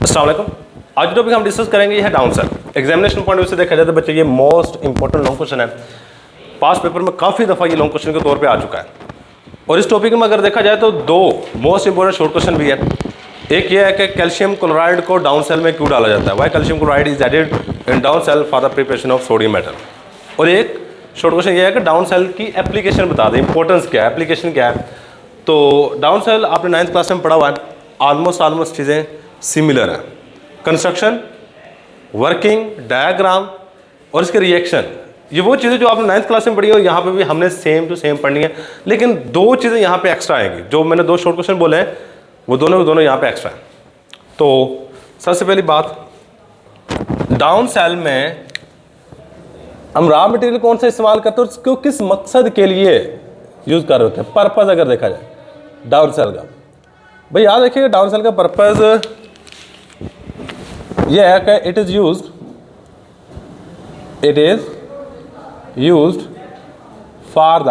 अस्सलाम वालेकुम। आज टॉपिक हम डिस्कस करेंगे ये है Down cell. Examination point of view से देखा जाए तो बच्चे ये मोस्ट इंपॉर्टेंट लॉन्ग क्वेश्चन है। पास पेपर में काफ़ी दफ़ा ये लॉन्ग क्वेश्चन के तौर पे आ चुका है और इस टॉपिक में अगर देखा जाए तो दो मोस्ट इंपॉर्टेंट शॉर्ट क्वेश्चन भी है। एक ये है कि कैल्शियम क्लोराइड को डाउन सेल में क्यों डाला जाता है, why calcium chloride is added in Down cell for the preparation of sodium metal. और एक शॉर्ट क्वेश्चन ये है कि डाउन सेल की एप्लीकेशन बता दें, इंपॉर्टेंस क्या है, एप्लीकेशन क्या है। तो डाउन सेल आपने 9th क्लास में पढ़ा हुआ है, ऑलमोस्ट चीज़ें सिमिलर है। कंस्ट्रक्शन, वर्किंग, डायग्राम और इसके रिएक्शन, ये वो चीज़ें जो आपने 9th क्लास में पढ़ी है और यहाँ पे भी हमने सेम टू सेम पढ़नी है। लेकिन दो चीज़ें यहाँ पे एक्स्ट्रा आएंगी, जो मैंने दो शॉर्ट क्वेश्चन बोले हैं वो दोनों यहाँ पे एक्स्ट्रा हैं। तो सबसे पहली बात, डाउन सेल में हम रॉ मटेरियल कौन सा इस्तेमाल करते हैं और उसको किस मकसद के लिए यूज़ कर रहे होते हैं, पर्पज़ अगर देखा जाए डाउन सेल का। भाई याद रखिएगा डाउन सेल का पर्पज़ यह है कि it is used for the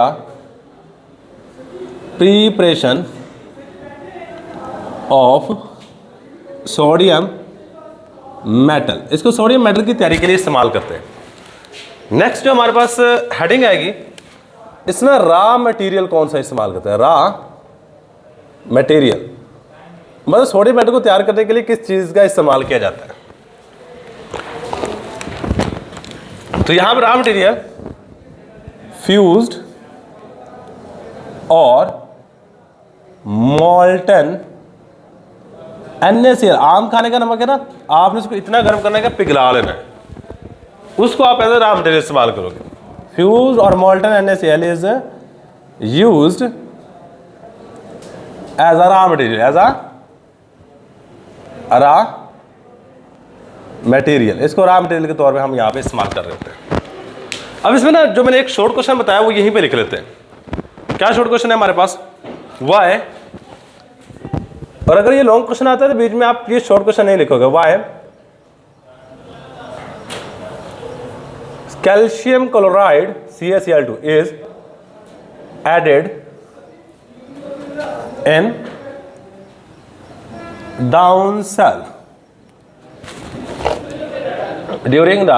preparation of sodium metal. इसको सोडियम मेटल की तैयारी के लिए इस्तेमाल करते हैं। नेक्स्ट जो हमारे पास हेडिंग आएगी, इसमें रॉ मटेरियल कौन सा इस्तेमाल करते हैं। रॉ मटेरियल मतलब सोडियम मेटल को तैयार करने के लिए किस चीज़ का इस्तेमाल किया जाता है। तो यहां पर रॉ मटेरियल फ्यूज्ड और मोल्टन NaCl, आम खाने का नमक है ना, आपने इसको इतना गर्म करना है कि पिघला लेना है, उसको आप एज ए रॉ मटेरियल इस्तेमाल करोगे। फ्यूज्ड और molten NaCl is used as a raw material, as a raw material. इसको रॉ मटेरियल के तौर पे हम यहाँ पे इस्तेमाल कर रहे होते हैं। अब इसमें ना जो मैंने एक शॉर्ट क्वेश्चन बताया वो यहीं पे लिख लेते हैं। क्या शॉर्ट क्वेश्चन है हमारे पास, वाई, और अगर ये लॉन्ग क्वेश्चन आता है तो बीच में आप ये शॉर्ट क्वेश्चन नहीं लिखोगे। Why calcium chloride CaCl2 is added in Down cell during the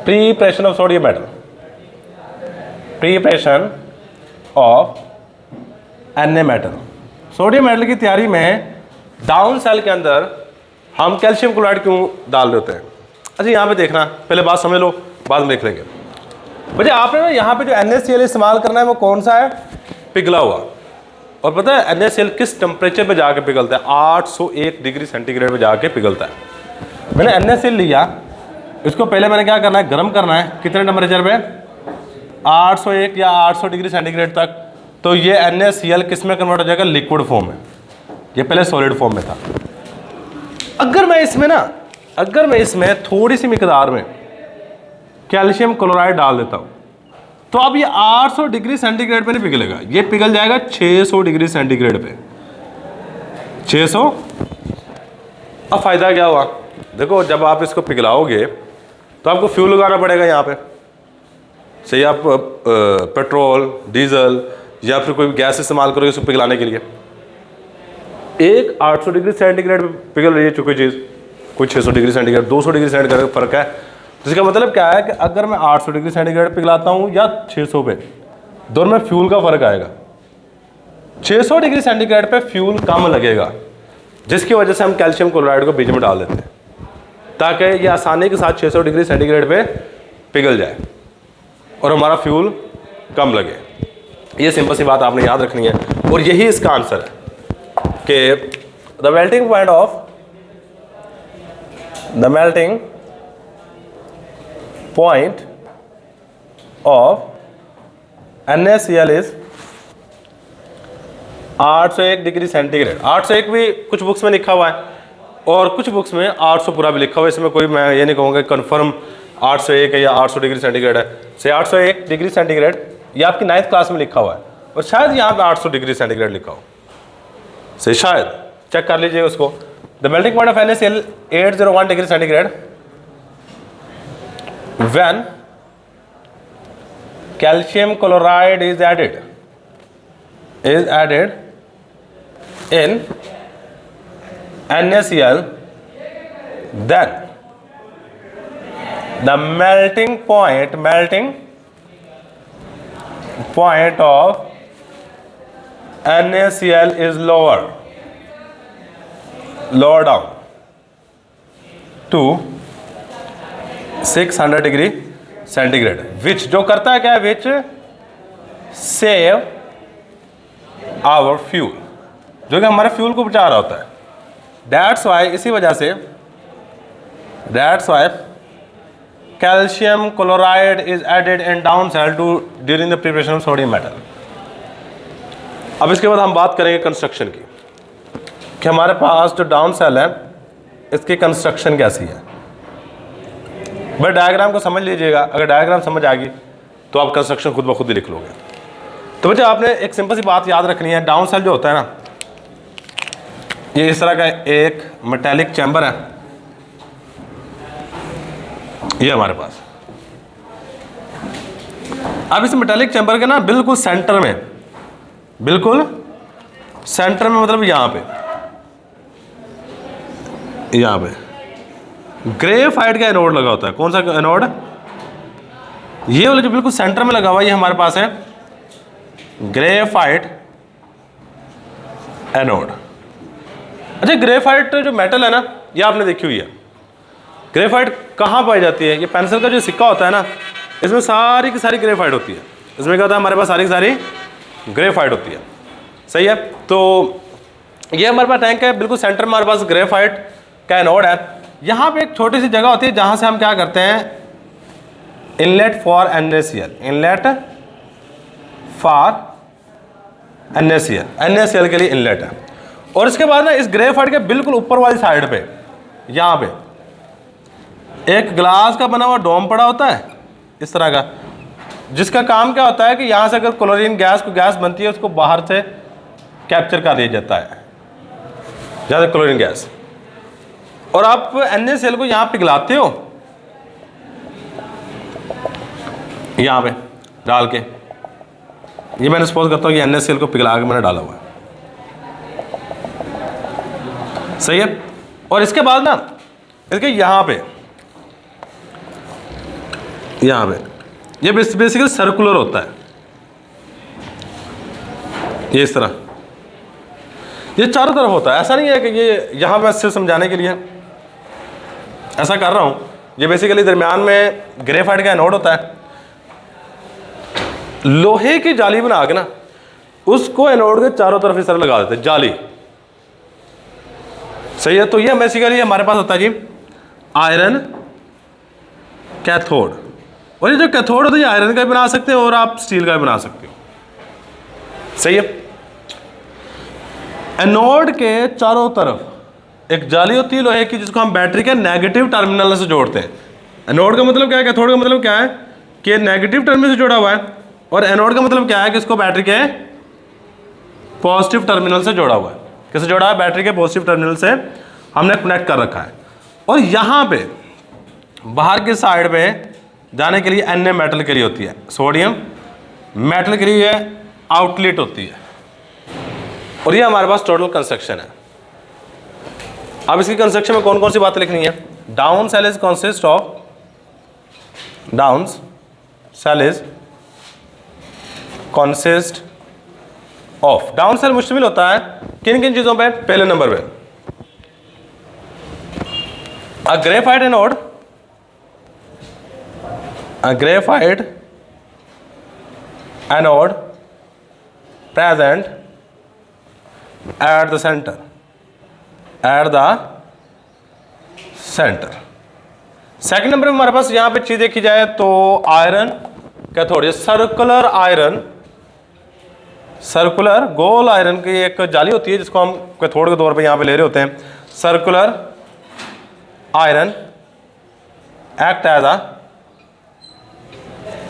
preparation of sodium metal, preparation of Na metal। Sodium metal की तैयारी में डाउन सेल के अंदर हम कैल्शियम क्लोराइड क्यों डाल देते हैं। अच्छा यहाँ पे देखना, पहले बात समझ लो, बाद में लिख लेंगे। बच्चे आपने ना यहाँ पे जो NaCl इस्तेमाल करना है वो कौन सा है, पिघला हुआ। और पता है NaCl किस टेम्परेचर पे जाके पिघलता है, 801 डिग्री सेंटीग्रेड पे जाके पिघलता है। मैंने NaCl लिया, इसको पहले मैंने क्या करना है, गर्म करना है। कितने टेम्परेचर पे, 801 या 800 डिग्री सेंटीग्रेड तक। तो ये NaCl किस में कन्वर्ट हो जाएगा, लिक्विड फॉर्म में। ये पहले सॉलिड फॉर्म में था। अगर मैं इसमें थोड़ी सी मिकदार में कैल्शियम क्लोराइड डाल देता हूँ तो अब ये 800 डिग्री सेंटीग्रेड पे नहीं पिघलेगा, ये पिघल जाएगा 600 डिग्री सेंटीग्रेड पे। 600। अब फायदा क्या हुआ, देखो जब आप इसको पिघलाओगे तो आपको फ्यूल लगाना पड़ेगा यहाँ पे, सही। आप पेट्रोल, डीजल या फिर कोई गैस इस्तेमाल करोगे इसको पिघलाने के लिए। एक 800 डिग्री सेंटीग्रेड पे पिघल रही है चूंकि चीज़, कोई 600 डिग्री सेंटीग्रेड, 200 डिग्री सेंटीग्रेड का फर्क है। तो इसका मतलब क्या है कि अगर मैं 800 डिग्री सेंटीग्रेड पिघलाता हूँ या 600 पे, दोनों में फ्यूल का फर्क आएगा। 600 डिग्री सेंटीग्रेड पे फ्यूल कम लगेगा, जिसकी वजह से हम कैल्शियम क्लोराइड को बीच में डाल देते हैं ताकि ये आसानी के साथ 600 डिग्री सेंटीग्रेड पे पिघल जाए और हमारा फ्यूल कम लगे। ये सिंपल सी बात आपने याद रखनी है और यही इसका आंसर है कि the melting point of NaCl is 801 degree centigrade. 801 भी कुछ बुक्स में लिखा हुआ है और कुछ बुक्स में 800 पूरा भी लिखा हुआ है। इसमें कोई मैं ये नहीं कहूँगा कन्फर्म 801 है या 800 डिग्री सेंटीग्रेड है। से 801 डिग्री सेंटीग्रेड ये आपकी 9th क्लास में लिखा हुआ है और शायद यहाँ पे 800 डिग्री सेंटीग्रेड लिखा हो, से शायद चेक कर लीजिए उसको। The melting point of NaCl 801 degree centigrade when calcium chloride is added in NaCl, then the melting point of NaCl is lower down to 600 degree centigrade, which जो करता है क्या है, विच सेव आवर फ्यूल, जो कि हमारे फ्यूल को बचा रहा होता है। दैट्स वाई, इसी वजह से that's why calcium chloride is added in Down cell to during the preparation of sodium metal. अब इसके बाद हम बात करेंगे कंस्ट्रक्शन की, कि हमारे पास जो डाउन सेल है इसकी कंस्ट्रक्शन कैसी है। बस डायग्राम को समझ लीजिएगा, अगर डायग्राम समझ आ गई तो आप कंस्ट्रक्शन खुद ब खुद ही लिख लोगे। तो बच्चे आपने एक सिंपल सी बात याद रखनी है, डाउन सेल जो होता है ना, ये इस तरह का एक मेटेलिक चैम्बर है, ये हमारे पास। अब इस मेटेलिक चैम्बर के ना बिल्कुल सेंटर में मतलब यहाँ पे ग्रेफाइट का एनोड लगा होता है। कौन सा एनोड? ये वाला जो बिल्कुल सेंटर में लगा हुआ है, ये हमारे पास है ग्रेफाइट एनोड। अच्छा, ग्रेफाइट जो मेटल है ना, ये आपने देखी हुई है। ग्रेफाइट कहाँ पाई जाती है? ये पेंसिल का जो सिक्का होता है ना, इसमें सारी की सारी ग्रेफाइट होती है। इसमें क्या होता है, हमारे पास सारी की सारी ग्रेफाइट होती है। सही है। तो ये हमारे पास टैंक है, बिल्कुल सेंटर में हमारे पास ग्रेफाइट का एनोड है। यहाँ पे एक छोटी सी जगह होती है जहाँ से हम क्या करते हैं, inlet for NaCl, inlet for NaCl के लिए इनलेट है। और इसके बाद ना इस ग्रेफाइट के बिल्कुल ऊपर वाली साइड पे, यहाँ पे एक ग्लास का बना हुआ डोम पड़ा होता है इस तरह का, जिसका काम क्या होता है कि यहाँ से अगर क्लोरीन गैस को गैस बनती है, उसको बाहर से कैप्चर कर दिया जाता है, ज़्यादा क्लोरीन गैस। और आप NaCl को यहाँ पिघलाते हो, यहाँ पे डाल के, ये मैंने सपोज करता हूँ कि NaCl को पिघला के मैंने डाला हुआ है। सही है। और इसके बाद ना इसके यहाँ पे ये बेसिकली सर्कुलर होता है, ये इस तरह, ये चारों तरफ होता है। ऐसा नहीं है कि ये यहाँ पे सिर्फ समझाने के लिए ऐसा कर रहा हूँ। ये बेसिकली दरमियान में ग्रेफाइट का एनोड होता है, लोहे की जाली बना के ना उसको एनोड के चारों तरफ इस तरह लगा देते हैं, जाली। सही है। तो ये बेसिकली हमारे पास होता है जी आयरन कैथोड। और ये जो कैथोड होता है, ये आयरन का भी बना सकते हो और आप स्टील का भी बना सकते हो। सही है। एनोड के चारों तरफ एक जाली होती है लोहे की, जिसको हम बैटरी के नेगेटिव टर्मिनल से जोड़ते हैं। एनोड का मतलब क्या है, कैथोड का मतलब क्या है कि नेगेटिव टर्मिनल से जोड़ा हुआ है, और एनोड का मतलब क्या है कि इसको बैटरी के पॉजिटिव टर्मिनल से जोड़ा हुआ है। किससे जोड़ा है? बैटरी के पॉजिटिव टर्मिनल से हमने कनेक्ट कर रखा है। और यहाँ पे बाहर की साइड पे जाने के लिए Na मेटल के लिए होती है, सोडियम मेटल के लिए आउटलेट होती है। और ये हमारे पास टोटल कंस्ट्रक्शन है। अब इसकी कंस्ट्रक्शन में कौन कौन सी बातें लिखनी है? Down cell is consist of, Down cell is consist of, Down cell मुश्तमिल होता है किन किन चीजों पे? पहले नंबर पे a graphite anode, a graphite anode present at the center, second number में हमारे पास यहाँ पे चीज देखी जाए तो iron cathode, circular iron, circular गोल आयरन की एक जाली होती है जिसको हम कैथोड के तौर पे यहाँ पे ले रहे होते हैं। Circular iron act as a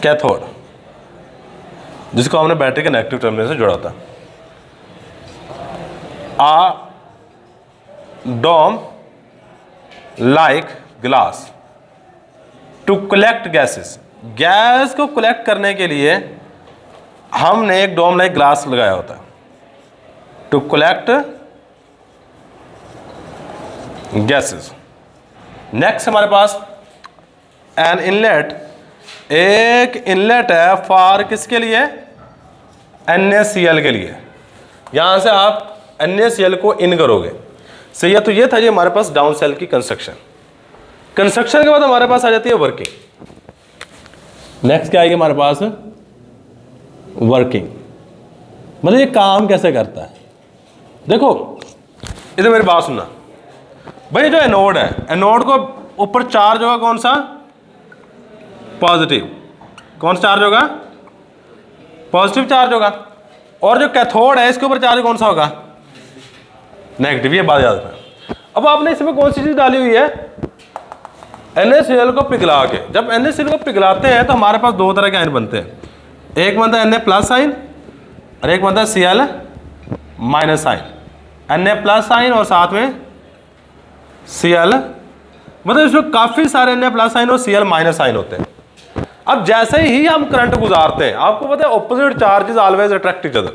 cathode, जिसको हमने बैटरी के नेगेटिव टर्मिनल से जोड़ा होता है। A dome like glass to collect gases, gas को कलेक्ट करने के लिए हमने एक डोम लाइक ग्लास लगाया होता है। To collect gases. नेक्स्ट हमारे पास एन इनलेट, एक इनलेट है फॉर किसके लिए, NaCl के लिए। यहां से आप NaCl को इन करोगे, सही है। तो ये था ये हमारे पास डाउन सेल की कंस्ट्रक्शन। कंस्ट्रक्शन के बाद हमारे पास आ जाती है वर्किंग। नेक्स्ट क्या आएगी हमारे पास, वर्किंग, मतलब ये काम कैसे करता है। देखो इधर मेरी बात सुनना भाई, जो एनोड है, एनोड को ऊपर चार्ज होगा कौन सा, पॉजिटिव। कौन सा चार्ज होगा, पॉजिटिव चार्ज होगा। और जो कैथोड है इसके ऊपर चार्ज कौन सा होगा, नेगेटिव। ये बात याद रखना। अब आपने इसमें कौन सी चीज डाली हुई है, NaCl को पिघला के। जब NaCl को पिघलाते हैं तो हमारे पास दो तरह के आयन बनते हैं, एक बनता है Na+ आयन और एक बनता है Cl- आयन। Na+ आयन और साथ में Cl, मतलब इसमें काफी सारे Na+ आयन और Cl- आयन होते हैं। अब जैसे ही हम करंट गुजारते हैं, आपको पता है opposite charges always attract each other.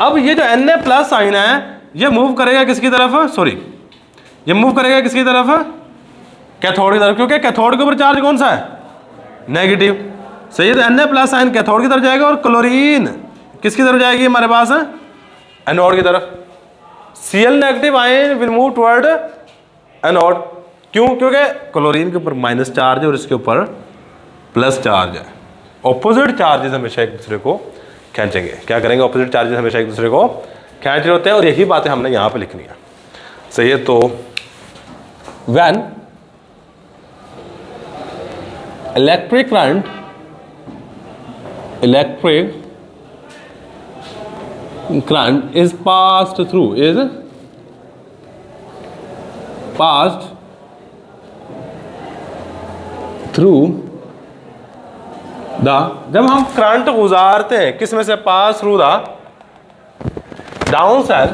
अब ये जो Na+ आयन है ये मूव करेगा किसकी तरफ, सॉरी, ये मूव करेगा किसकी तरफ, कैथोड की तरफ, क्योंकि कैथोड के ऊपर चार्ज कौन सा है, नेगेटिव, सही है। तो Na+ आयन कैथोड की तरफ जाएगा और क्लोरीन किसकी तरफ जाएगी हमारे पास, एनोड की तरफ। Cl- ion will move toward anode, क्यों, क्योंकि क्लोरीन के ऊपर माइनस चार्ज है और इसके ऊपर प्लस चार्ज है। ऑपोजिट चार्जेस हमेशा एक दूसरे को खींचेंगे। क्या करेंगे, ऑपोजिट चार्जेस हमेशा एक दूसरे को खींच रहे होते हैं, और यही बातें हमने यहां पे लिखनी है, सही है। तो when electric current, electric current is passed through, is passed through the, जब हम करंट गुजारते हैं किस में से, pass through the Down cell,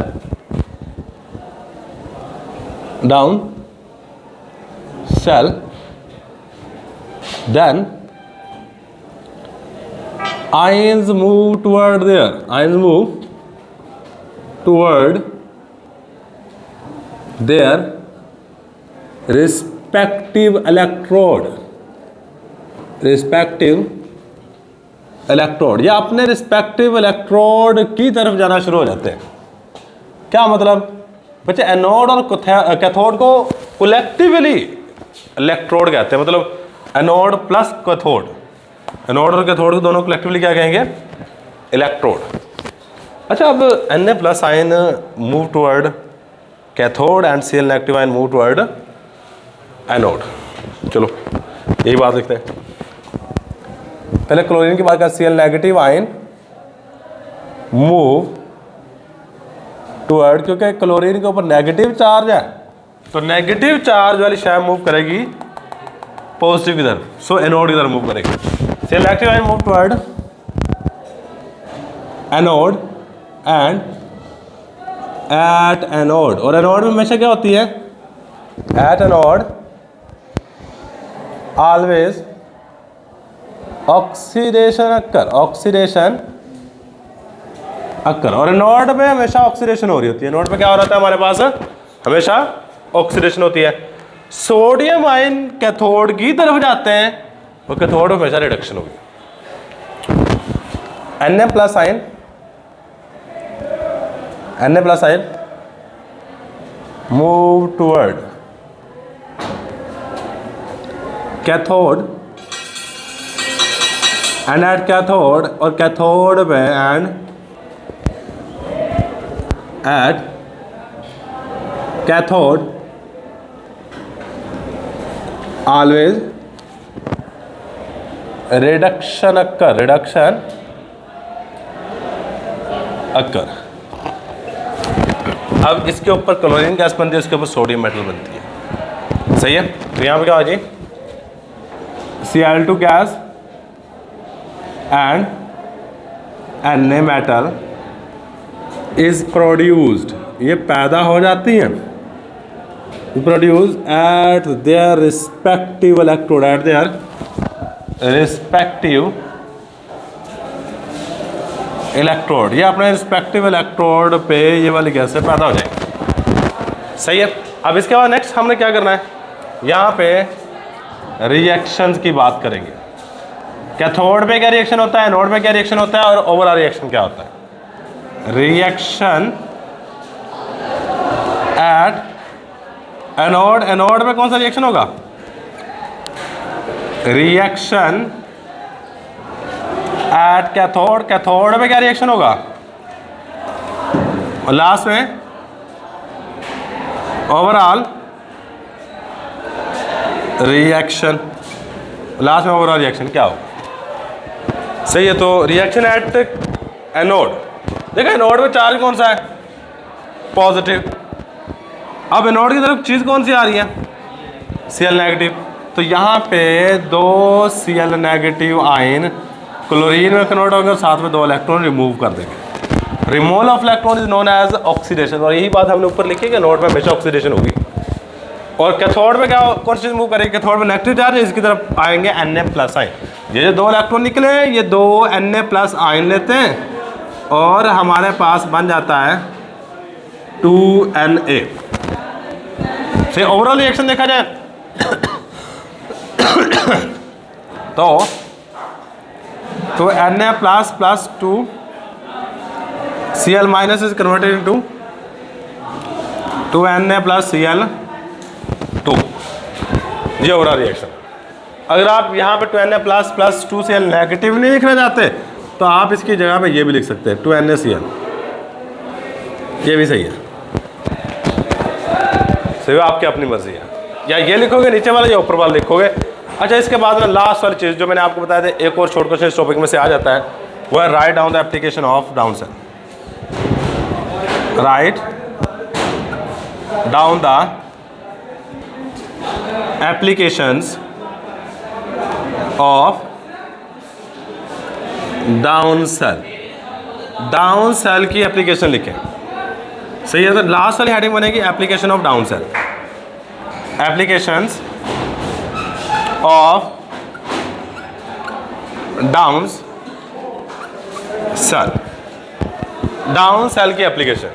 Down cell, then ions move toward there, ions move toward their respective electrode, respective electrode, या अपने respective electrode की तरफ जाना शुरू हो जाते हैं। क्या मतलब बच्चे, एनोड और कैथोड को कलेक्टिवली इलेक्ट्रोड कहते हैं, मतलब एनोड प्लस कैथोड, एनोड और कैथोड को दोनों कलेक्टिवली क्या कहेंगे, इलेक्ट्रोड। अच्छा, अब Na+ ion move toward cathode and Cl- ion move toward anode. चलो यही बात लिखते हैं। पहले क्लोरीन की बात कर, Cl- आयन मूव टुवर्ड, क्योंकि क्लोरीन के ऊपर नेगेटिव चार्ज है, तो नेगेटिव चार्ज वाली शय मूव करेगी पॉजिटिव की तरफ, सो एनोड की तरफ मूव करेगी। Cl- ion move toward anode and at anode, और एनोड में हमेशा क्या होती है, at anode always oxidation occur, oxidation occur, और एनोड में हमेशा ऑक्सीडेशन हो रही होती है। एनोड में क्या हो रहा है हमारे पास, हमेशा ऑक्सीडेशन होती है। सोडियम आयन कैथोड की तरफ जाते हैं और कैथोड में हमेशा रिडक्शन होगी। Na+ ion, Na+ ion move toward cathode and at cathode, और कैथोड में and at cathode always reduction occur, reduction occur. अब इसके ऊपर क्लोरीन गैस बनती है, इसके ऊपर सोडियम मेटल बनती है, सही है। तो यहाँ पे क्या हो जी, Cl2 gas and Na metal is produced, ये पैदा हो जाती हैं, produce at their respective electrode, eight their respective electrode, ये अपने रिस्पेक्टिव इलेक्ट्रोड पे ये वाली गैसें पैदा हो जाएंगी, सही है। अब इसके बाद नेक्स्ट हमने क्या करना है, यहाँ पे रिएक्शंस की बात करेंगे। कैथोड पे क्या रिएक्शन होता है, एनोड पे क्या रिएक्शन होता है, और ओवरऑल रिएक्शन क्या होता है। रिएक्शन एट एनोड, एनोड में कौन सा रिएक्शन होगा, रिएक्शन एट कैथोड, कैथोड में क्या रिएक्शन होगा, और लास्ट में ओवरऑल रिएक्शन, लास्ट में ओवरऑल रिएक्शन क्या होगा। सही है, तो रिएक्शन एट एनोड, देखो एनोड में चार्ज कौन सा है, पॉजिटिव। अब एनोड की तरफ चीज़ कौन सी आ रही है, Cl नेगेटिव। तो यहाँ पे दो Cl नेगेटिव आयन क्लोरीन में कन्वर्ट होंगे और साथ में दो इलेक्ट्रॉन रिमूव कर देंगे। Removal of electron is known as oxidation, और यही बात हमने ऊपर लिखी है कि एनोड में हमेशा ऑक्सीडेशन होगी। और कैथोड में क्या कौन सी चीज़ मूव करेगी, कैथोड में नेगेटिव चार्ज, इसकी तरफ आएंगे Na+ आयन। ये जो दो इलेक्ट्रॉन निकले ये दो Na+ आयन लेते हैं और हमारे पास बन जाता है 2Na। से ओवरऑल रिएक्शन देखा जाए तो Na++ 2 Cl- is converted into 2Na+Cl2, ये ओवरऑल रिएक्शन। अगर आप यहाँ पे 2Na++ 2Cl नेगेटिव नहीं लिखना चाहते तो आप इसकी जगह पे ये भी लिख सकते हैं 2NaCl, ये भी सही है। सही है, आपकी अपनी मर्जी है, या ये लिखोगे नीचे वाला या ऊपर वाला लिखोगे। अच्छा, इसके बाद में लास्ट वाली चीज़ जो मैंने आपको बताया था, एक और शॉर्ट क्वेश्चन इस टॉपिक में से आ जाता है, वो है write down the application of Down cell. Write down the applications of Down cell. Down cell की एप्लीकेशन लिखें। सही है, तो लास्ट वाली हेडिंग बनेगी application of Down cell. Applications of Down cell, Down cell की एप्लीकेशन।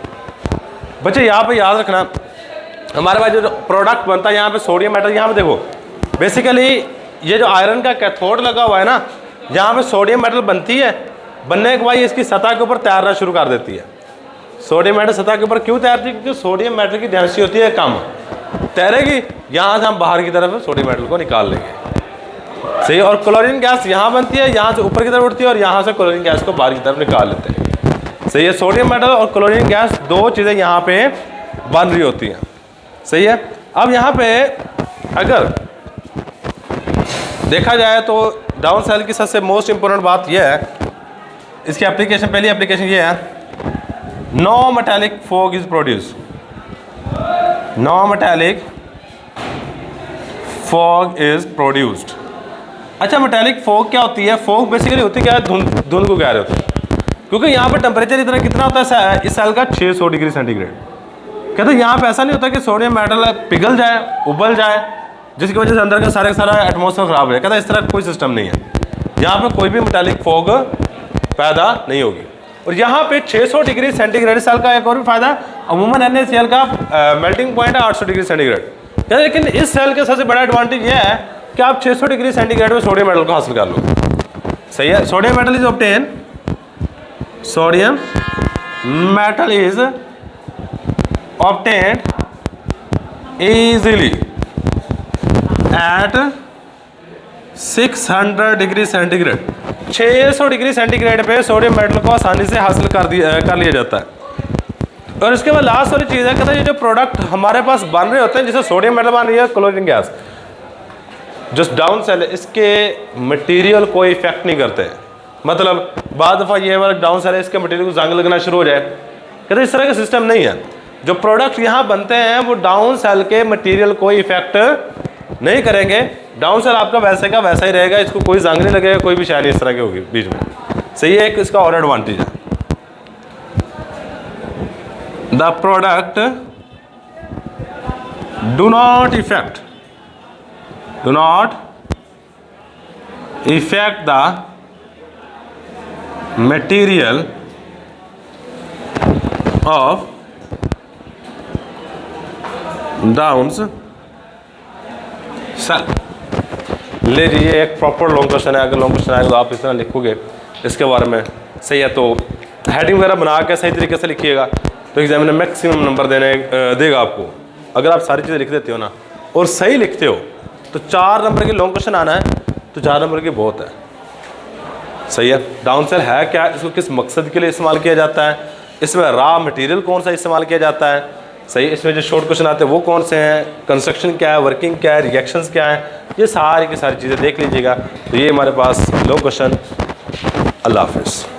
बच्चे यहाँ पे याद रखना, हमारे पास जो प्रोडक्ट बनता है यहाँ पे सोडियम मेटल, यहाँ पे देखो बेसिकली ये जो आयरन का कैथोड लगा हुआ है ना, यहाँ पे सोडियम मेटल बनती है, बनने के बाद इसकी सतह के ऊपर तैरना शुरू कर देती है। सोडियम मेटल सतह के ऊपर क्यों तैरती है, क्योंकि सोडियम मेटल की डेंसिटी होती है कम, तैरेगी, यहाँ से हम बाहर की तरफ सोडियम मेटल को निकाल लेंगे। सही, और क्लोरीन गैस यहाँ बनती है, यहाँ से ऊपर की तरफ उठती है और यहाँ से क्लोरीन गैस को बाहर की तरफ निकाल लेते हैं। सही है, सोडियम मेटल और क्लोरीन गैस दो चीज़ें यहाँ पे बन रही होती हैं। सही है, अब यहाँ पे अगर देखा जाए तो डाउन सेल की सबसे मोस्ट इंपॉर्टेंट बात यह है, इसकी एप्लीकेशन, पहली एप्लीकेशन ये है, no metallic fog is produce. No metallic fog is produced. अच्छा, मेटालिक फॉग क्या होती है, फॉग बेसिकली होती क्या है, धुंध को कह रहे होते हैं, क्योंकि यहाँ पे टेम्परेचर इतना कितना होता है इस सेल का 600 डिग्री सेंटीग्रेड। कहते हैं यहाँ पे ऐसा नहीं होता कि सोडियम मेटल पिघल जाए, उबल जाए, जिसकी वजह से अंदर का सारा एटमॉस्फेयर खराब है। कहता है इस तरह कोई सिस्टम नहीं है, यहाँ पे कोई भी मेटालिक फॉग पैदा नहीं होगी। और यहाँ पे 600 डिग्री सेंटीग्रेड सेल का एक और भी फायदा, अमूमन NaCl का मेल्टिंग पॉइंट है 800 डिग्री सेंटीग्रेड। लेकिन इस सेल का सबसे बड़ा एडवांटेज ये है कि आप 600 डिग्री सेंटीग्रेड में सोडियम मेटल को हासिल कर लो। सही है, sodium metal is obtain, sodium metal is obtained easily at 600 degree centigrade. 600 degree centigrade पे सोडियम मेटल को आसानी से हासिल कर लिया जाता है। और इसके बाद लास्ट वाली चीज़ है, कहते हैं ये जो प्रोडक्ट हमारे पास बन रहे होते हैं, जैसे सोडियम मेटल बन रही है, क्लोरीन गैस, जो डाउन सेल है, इसके मटेरियल को इफेक्ट नहीं करते। मतलब बाद दफ़ा ये वाला डाउन सेल है, इसके मटेरियल को जंग लगना शुरू हो जाए। कहते हैं इस तरह का सिस्टम नहीं है, जो प्रोडक्ट यहाँ बनते हैं वो डाउन सेल के मटेरियल को इफेक्ट नहीं करेंगे। डाउन सेल आपका वैसे का वैसा ही रहेगा, इसको कोई जंग नहीं लगेगा, कोई भी शायद इस तरह की होगी बीच में। सही है, एक इसका और एडवांटेज है, the product do not effect the material of Down cell. ले जी, ये एक प्रॉपर लॉन्ग क्वेश्चन है। अगर लॉन्ग क्वेश्चन आएगा तो आप इतना लिखोगे इसके बारे में, सही है। तो हेडिंग वगैरह बना के सही तरीके से लिखिएगा तो एग्जामिनर मैक्सिमम नंबर देगा आपको। अगर आप सारी चीज़ें लिख देते हो ना और सही लिखते हो तो 4 नंबर के लॉन्ग क्वेश्चन आना है तो 4 नंबर की बहुत है, सही है। डाउन सेल है क्या, इसको किस मकसद के लिए इस्तेमाल किया जाता है, इसमें रॉ मटेरियल कौन सा इस्तेमाल किया जाता है, सही। इसमें जो शॉर्ट क्वेश्चन आते हैं वो कौन से हैं, कंस्ट्रक्शन क्या है, वर्किंग क्या है, रिएक्शंस क्या है, ये सारी की सारी चीज़ें देख लीजिएगा। तो ये हमारे पास लॉन्ग क्वेश्चन। अल्लाह हाफिज़।